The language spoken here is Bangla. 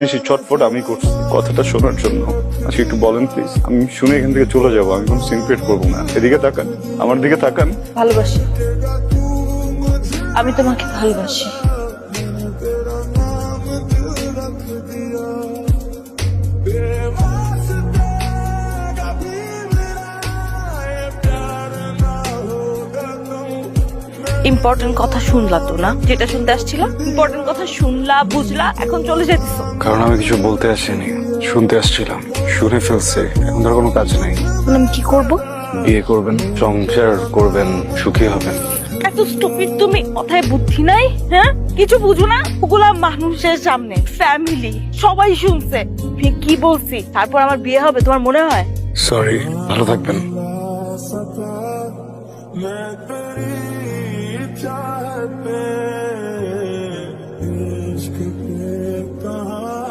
বেশি ছটফট আমি করছি কথাটা শোনার জন্য। আজকে একটু বলেন প্লিজ, আমি শুনে এখান থেকে চলে যাবো, আমি কোনো সিনক্রেট করবো না। এদিকে তাকান, আমার দিকে তাকান। ভালোবাসি, আমি তোমাকে ভালোবাসি। ইম্পর্টেন্ট কথা শুনলা তো না? যেটা শুনতে আসছিল ইম্পর্টেন্ট কথা শুনলা, বুঝলা, এখন চলে যেতেছো। কারণ আমি কিছু বলতে আসিনি, শুনতে আসছিলাম। শুনে ফেলছে, এখন ধর কোনো কাজ নেই। আমি কি করব? বিয়ে করবেন, সংসার করবেন, সুখী হবেন। এত স্টুপিড তুমি, কথায় বুদ্ধি নাই? হ্যাঁ, কিছু বুঝো না? ওগুলা মানুষের সামনে, ফ্যামিলি, সবাই শুনছে আমি কি বলছি, তারপর আমার বিয়ে হবে তোমার মনে হয়? সরি, ভালো থাকবেন।